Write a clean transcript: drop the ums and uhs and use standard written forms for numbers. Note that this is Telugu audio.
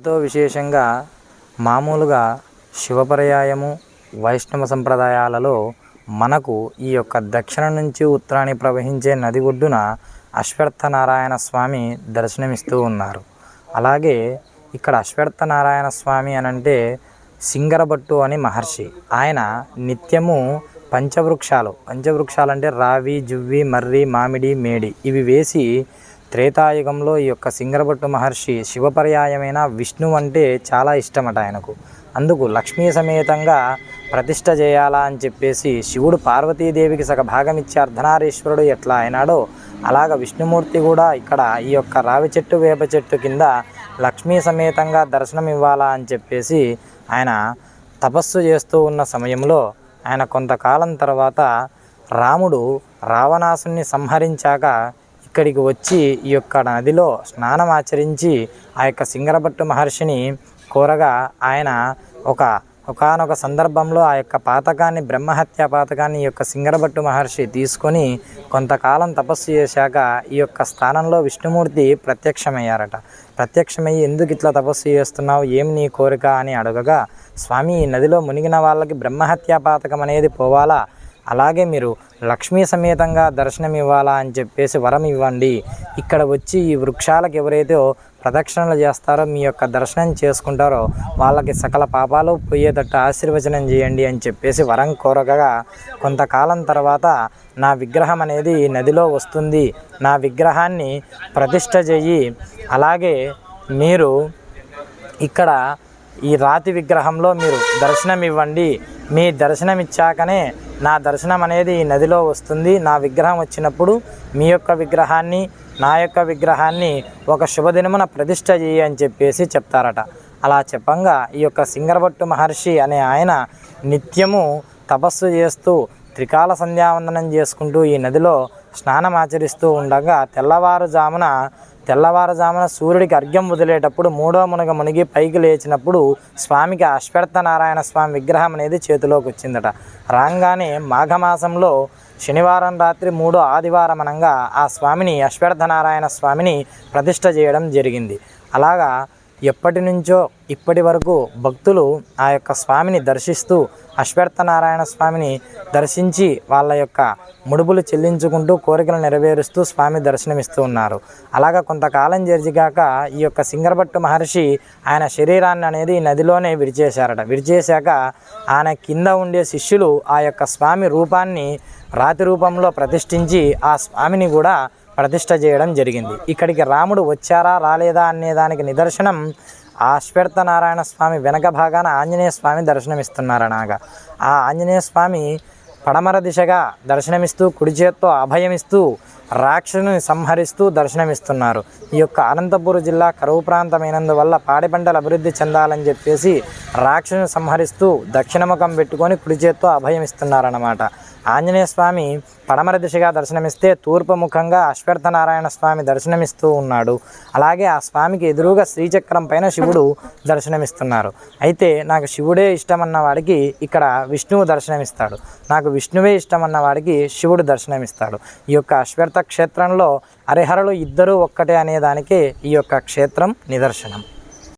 ఎంతో విశేషంగా మామూలుగా శివపర్యాయము వైష్ణవ సంప్రదాయాలలో మనకు ఈ యొక్క దక్షిణ నుంచి ఉత్తరానికి ప్రవహించే నది ఒడ్డున అశ్వత్థనారాయణ స్వామి దర్శనమిస్తూ ఉన్నారు. అలాగే ఇక్కడ అశ్వత్థనారాయణ స్వామి అనంటే సింగరభట్టు అని మహర్షి. ఆయన నిత్యము పంచవృక్షాలు అంటే రావి, జువ్వి, మర్రి, మామిడి, మేడి ఇవి వేసి త్రేతాయుగంలో ఈ యొక్క సింగరభట్టు మహర్షి శివపర్యాయమైన విష్ణువు అంటే చాలా ఇష్టమట ఆయనకు. అందుకు లక్ష్మీ సమేతంగా ప్రతిష్ఠ చేయాలా అని చెప్పేసి శివుడు పార్వతీదేవికి సగ భాగం ఇచ్చే అర్ధనారీశ్వరుడు ఎట్లా అయినాడో అలాగ విష్ణుమూర్తి కూడా ఇక్కడ ఈ యొక్క రావి చెట్టు, వేప చెట్టు కింద లక్ష్మీ సమేతంగా దర్శనం ఇవ్వాలా అని చెప్పేసి ఆయన తపస్సు చేస్తూ ఉన్న సమయంలో ఆయన కొంతకాలం తర్వాత రాముడు రావణాసుని సంహరించాక ఇక్కడికి వచ్చి ఈ యొక్క నదిలో స్నానం ఆచరించి ఆ యొక్క సింగరభట్టు మహర్షిని కోరగా ఆయన ఒకానొక సందర్భంలో ఆ యొక్క పాతకాన్ని, బ్రహ్మహత్య పాతకాన్ని ఈ యొక్క సింగరభట్టు మహర్షి తీసుకొని కొంతకాలం తపస్సు చేశాక ఈ యొక్క స్థానంలో విష్ణుమూర్తి ప్రత్యక్షమయ్యారట. ప్రత్యక్షమయ్యి ఎందుకు ఇట్లా తపస్సు చేస్తున్నావు, ఏమి నీ కోరిక అని అడగగా, స్వామి ఈ నదిలో మునిగిన వాళ్ళకి బ్రహ్మహత్యా పాతకం అనేది పోవాలా, అలాగే మీరు లక్ష్మీ సమేతంగా దర్శనం ఇవ్వాలా అని చెప్పేసి వరం ఇవ్వండి. ఇక్కడ వచ్చి ఈ వృక్షాలకు ఎవరైతే ప్రదక్షిణలు చేస్తారో, మీ యొక్క దర్శనం చేసుకుంటారో వాళ్ళకి సకల పాపాలు పోయేటట్టు ఆశీర్వచనం చేయండి అని చెప్పేసి వరం కోరగా, కొంతకాలం తర్వాత నా విగ్రహం అనేది నదిలో వస్తుంది, నా విగ్రహాన్ని ప్రతిష్ఠ చెయ్యి, అలాగే మీరు ఇక్కడ ఈ రాతి విగ్రహంలో మీరు దర్శనం ఇవ్వండి, మీ దర్శనం ఇచ్చాకనే నా దర్శనం అనేది ఈ నదిలో వస్తుంది, నా విగ్రహం వచ్చినప్పుడు మీ యొక్క విగ్రహాన్ని, నా యొక్క విగ్రహాన్ని ఒక శుభదినమున ప్రతిష్ఠ చేయి అని చెప్పేసి చెప్తారట. అలా చెప్పంగా ఈ యొక్క సింగరభట్టు మహర్షి అనే ఆయన నిత్యము తపస్సు చేస్తూ త్రికాల సంధ్యావందనం చేసుకుంటూ ఈ నదిలో స్నానం ఆచరిస్తూ ఉండగా తెల్లవారుజామున సూర్యుడికి అర్ఘ్యం వదిలేటప్పుడు మూడో మునగ మునిగి పైకి లేచినప్పుడు స్వామికి అశ్వత్థనారాయణ స్వామి విగ్రహం అనేది చేతిలోకి వచ్చిందట. రాగానే మాఘమాసంలో శనివారం రాత్రి 3వ ఆదివారం అనంగా ఆ స్వామిని, అశ్వత్థనారాయణ స్వామిని ప్రతిష్ఠ చేయడం జరిగింది. అలాగా ఎప్పటి నుంచో ఇప్పటి వరకు భక్తులు ఆ యొక్క స్వామిని దర్శిస్తూ అశ్వత్థనారాయణ స్వామిని దర్శించి వాళ్ళ యొక్క ముడుపులు చెల్లించుకుంటూ కోరికలు నెరవేరుస్తూ స్వామి దర్శనమిస్తూ ఉన్నారు. అలాగా కొంతకాలం జరిగాక ఈ యొక్క సింగరభట్టు మహర్షి ఆయన శరీరాన్ని అనేది నదిలోనే విడిచేశారట. విడిచేశాక ఆయన కింద ఉండే శిష్యులు ఆ యొక్క స్వామి రూపాన్ని రాతి రూపంలో ప్రతిష్ఠించి ఆ స్వామిని కూడా ప్రతిష్ఠ చేయడం జరిగింది. ఇక్కడికి రాముడు వచ్చారా రాలేదా అనే దానికి నిదర్శనం ఆ అశ్వత్థనారాయణ స్వామి వెనక భాగాన ఆంజనేయ స్వామి దర్శనమిస్తున్నారనగా. ఆ ఆంజనేయ స్వామి పడమర దిశగా దర్శనమిస్తూ కుడి చేత్తో అభయమిస్తూ రాక్షసుని సంహరిస్తూ దర్శనమిస్తున్నారు. ఈ యొక్క అనంతపురం జిల్లా కరువు ప్రాంతమైనందువల్ల పాడి పంటలు అభివృద్ధి చెందాలని చెప్పేసి రాక్షసుని సంహరిస్తూ దక్షిణముఖం పెట్టుకొని కుడి చేత్తో అభయమిస్తున్నారన్నమాట. ఆంజనేయ స్వామి పడమర దిశగా దర్శనమిస్తే తూర్పు ముఖంగా అశ్వత్థనారాయణ స్వామి దర్శనమిస్తూ ఉన్నాడు. అలాగే ఆ స్వామికి ఎదురుగా శ్రీచక్రం పైన శివుడు దర్శనమిస్తున్నారు. అయితే నాకు శివుడే ఇష్టమన్న వాడికి ఇక్కడ విష్ణువు దర్శనమిస్తాడు, నాకు విష్ణువే ఇష్టమన్న వాడికి శివుడు దర్శనమిస్తాడు. ఈ యొక్క అశ్వత్థ క్షేత్రంలో హరిహరులు ఇద్దరూ ఒక్కటే అనేదానికే ఈ యొక్క క్షేత్రం నిదర్శనం.